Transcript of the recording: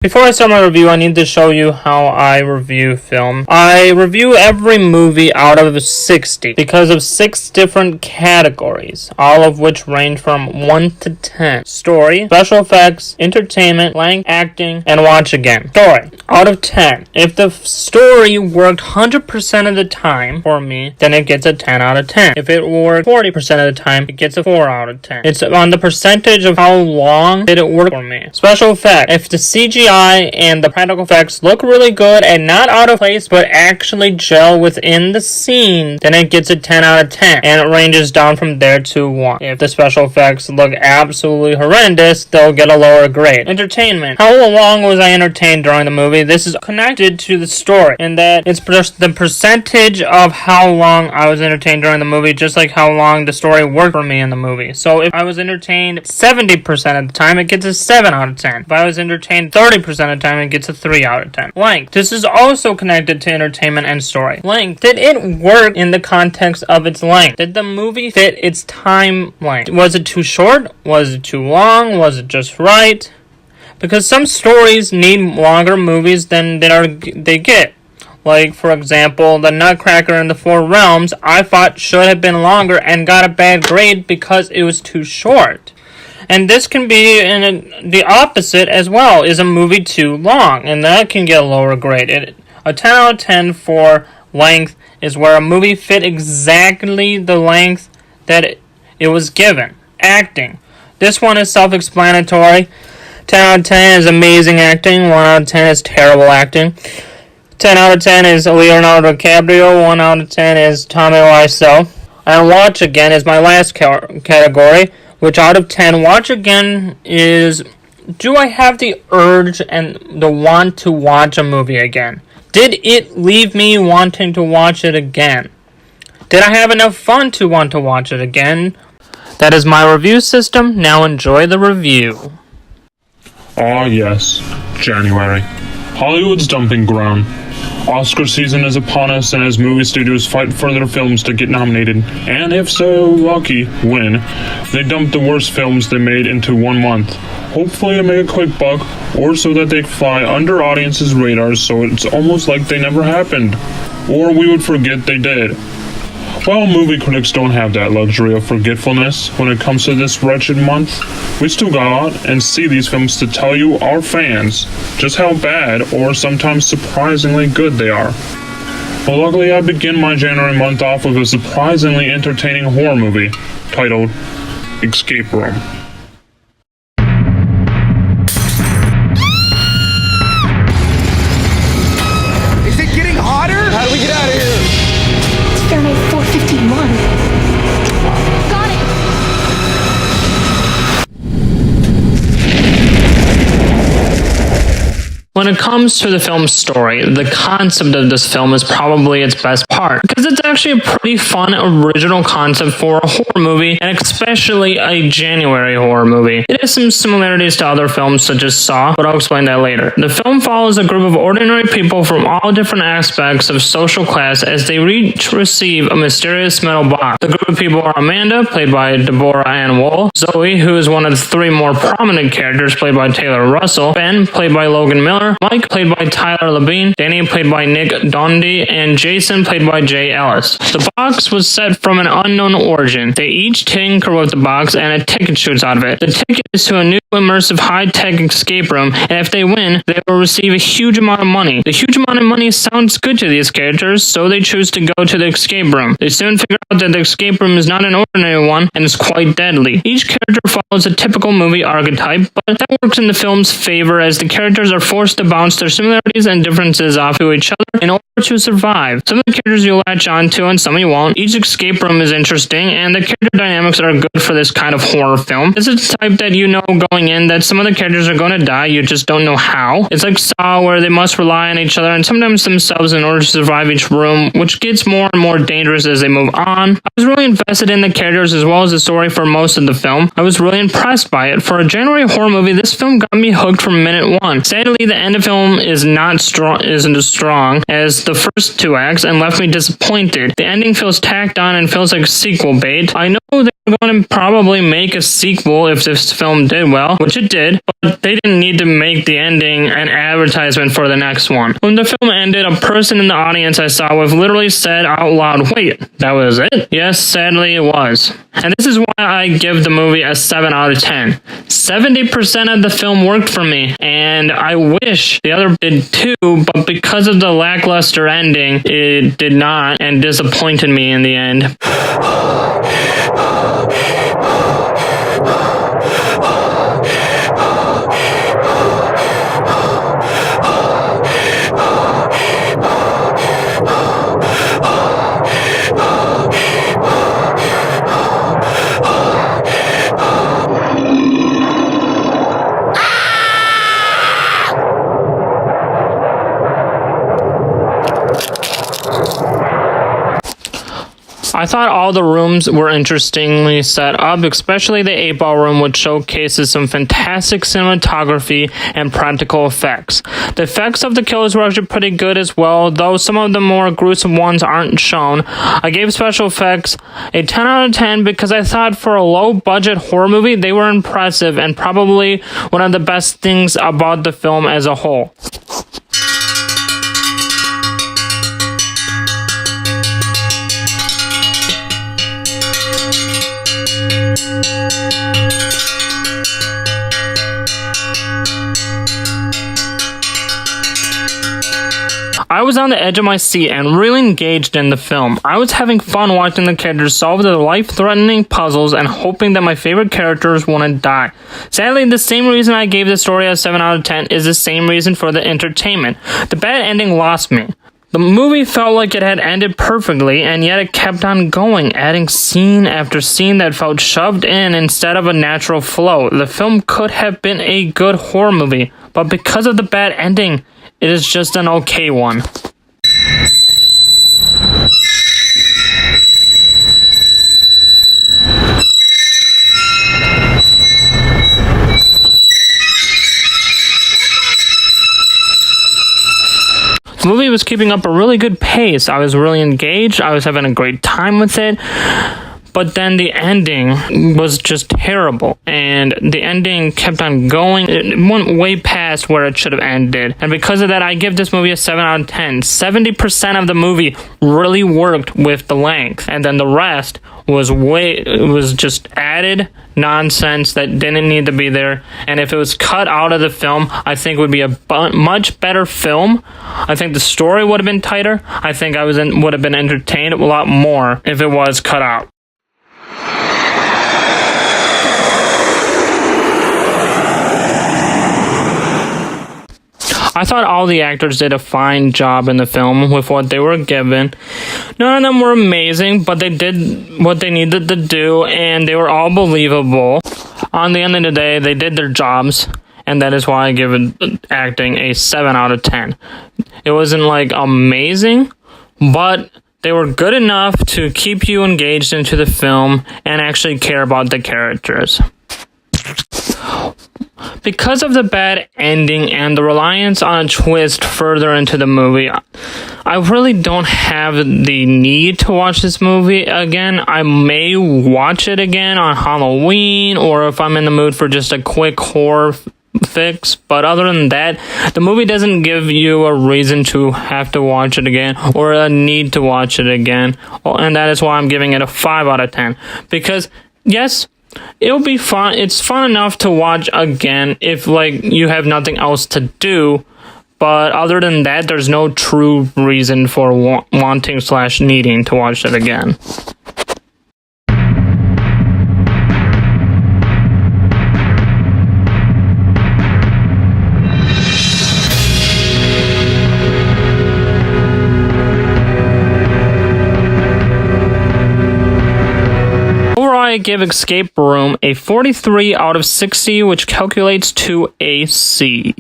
Before I start my review, I need to show you how I review film. I review every movie out of 60 because of 6 different categories, all of which range from 1 to 10. Story, special effects, entertainment, length, acting, and watch again. Story, out of 10. If the story worked 100% of the time for me, then it gets a 10 out of 10. If it worked 40% of the time, it gets a 4 out of 10. It's on the percentage of how long did it work for me. Special effects, if the CGI and the practical effects look really good and not out of place but actually gel within the scene, then it gets a 10 out of 10 and it ranges down from there to 1. If the special effects look absolutely horrendous, they'll get a lower grade. Entertainment, how long was I entertained during the movie? This is connected to the story in that it's the percentage of how long I was entertained during the movie, just like how long the story worked for me in the movie. So if I was entertained 70% of the time, it gets a 7 out of 10. If I was entertained 30% of the time, it gets a 3 out of 10. Length. This is also connected to entertainment and story. Length. Did it work in the context of its length? Did the movie fit its time length? Was it too short? Was it too long? Was it just right? Because some stories need longer movies than they get. Like, for example, The Nutcracker in the Four Realms, I thought should have been longer and got a bad grade because it was too short. And this can be the opposite as well. Is a movie too long? And that can get a lower grade. A 10 out of 10 for length is where a movie fit exactly the length that it was given. Acting. This one is self-explanatory. 10 out of 10 is amazing acting. 1 out of 10 is terrible acting. 10 out of 10 is Leonardo DiCaprio. 1 out of 10 is Tommy Wiseau. And watch again is my last category, which out of 10, watch again is, do I have the urge and the want to watch a movie again? Did it leave me wanting to watch it again? Did I have enough fun to want to watch it again? That is my review system. Now enjoy the review. Ah yes, January. Hollywood's dumping ground. Oscar season is upon us, and as movie studios fight for their films to get nominated, and if so lucky, win, they dump the worst films they made into 1 month. Hopefully to make a quick buck, or so that they fly under audiences' radars so it's almost like they never happened, or we would forget they did. Well, movie critics don't have that luxury of forgetfulness when it comes to this wretched month. We still go out and see these films to tell you, our fans, just how bad or sometimes surprisingly good they are. Well, luckily I begin my January month off with a surprisingly entertaining horror movie titled Escape Room. Is it getting hotter? How do we get out of here? Fahrenheit 451. Got it! When it comes to the film's story, the concept of this film is probably its best part, because it's actually a pretty fun, original concept for a horror movie, and especially a January horror movie. It has some similarities to other films such as Saw, but I'll explain that later. The film follows a group of ordinary people from all different aspects of social class as they receive a mysterious metal box. The group of people are Amanda, played by Deborah Ann Woll, Zoe, who is one of the 3 more prominent characters, played by Taylor Russell, Ben, played by Logan Miller, Mike, played by Tyler Labine, Danny, played by Nick Dondy, and Jason, played by Jay Ellis. The box was set from an unknown origin. They each tinker with the box, and a ticket shoots out of it. The ticket is to a new immersive high-tech escape room, and if they win, they will receive a huge amount of money. The huge amount of money sounds good to these characters, so they choose to go to the escape room. They soon figure out that the escape room is not an ordinary one, and is quite deadly. Each character follows a typical movie archetype, but that works in the film's favor as the characters are forced to bounce their similarities and differences off to each other in order to survive. Some of the characters you'll latch onto and some you won't. Each escape room is interesting, and the character dynamics are good for this kind of horror film. This is the type that you know going in that some of the characters are going to die, you just don't know how. It's like Saw, where they must rely on each other and sometimes themselves in order to survive each room, which gets more and more dangerous as they move on. I was really invested in the characters as well as the story for most of the film. I was really impressed by it. For a January horror movie, this film got me hooked from minute 1. Sadly, the end of the film isn't as strong as the first 2 acts and left me disappointed. The ending feels tacked on and feels like sequel bait. I know there going to probably make a sequel if this film did well, which it did, but they didn't need to make the ending an advertisement for the next one. When the film ended, a person in the audience I saw with literally said out loud, "Wait, that was it?" Yes, sadly it was. And this is why I give the movie a 7 out of 10. 70% of the film worked for me, and I wish the other did too, but because of the lackluster ending, it did not, and disappointed me in the end. I thought all the rooms were interestingly set up, especially the 8-ball room, which showcases some fantastic cinematography and practical effects. The effects of the kills were actually pretty good as well, though some of the more gruesome ones aren't shown. I gave special effects a 10 out of 10 because I thought for a low-budget horror movie, they were impressive and probably one of the best things about the film as a whole. I was on the edge of my seat and really engaged in the film. I was having fun watching the characters solve their life-threatening puzzles and hoping that my favorite characters wouldn't die. Sadly, the same reason I gave the story a 7 out of 10 is the same reason for the entertainment. The bad ending lost me. The movie felt like it had ended perfectly, and yet it kept on going, adding scene after scene that felt shoved in instead of a natural flow. The film could have been a good horror movie, but because of the bad ending, it is just an okay one. The movie was keeping up a really good pace. I was really engaged. I was having a great time with it. But then the ending was just terrible, and the ending kept on going. It went way past where it should have ended, and because of that, I give this movie a 7 out of 10. 70% of the movie really worked with the length, and then the rest was just added nonsense that didn't need to be there. And if it was cut out of the film, I think it would be a much better film. I think the story would have been tighter. I think I would have been entertained a lot more if it was cut out. I thought all the actors did a fine job in the film with what they were given. None of them were amazing, but they did what they needed to do, and they were all believable. On the end of the day, they did their jobs, and that is why I give acting a 7 out of 10. It wasn't like amazing, but they were good enough to keep you engaged into the film and actually care about the characters. Because of the bad ending and the reliance on a twist further into the movie, I really don't have the need to watch this movie again. I may watch it again on Halloween, or if I'm in the mood for just a quick horror fix, but other than that, the movie doesn't give you a reason to have to watch it again or a need to watch it again, and that is why I'm giving it a 5 out of 10. Because yes, it'll be fun. It's fun enough to watch again if you have nothing else to do, but other than that, there's no true reason for wanting/needing to watch it again. I give Escape Room a 43 out of 60, which calculates to a C.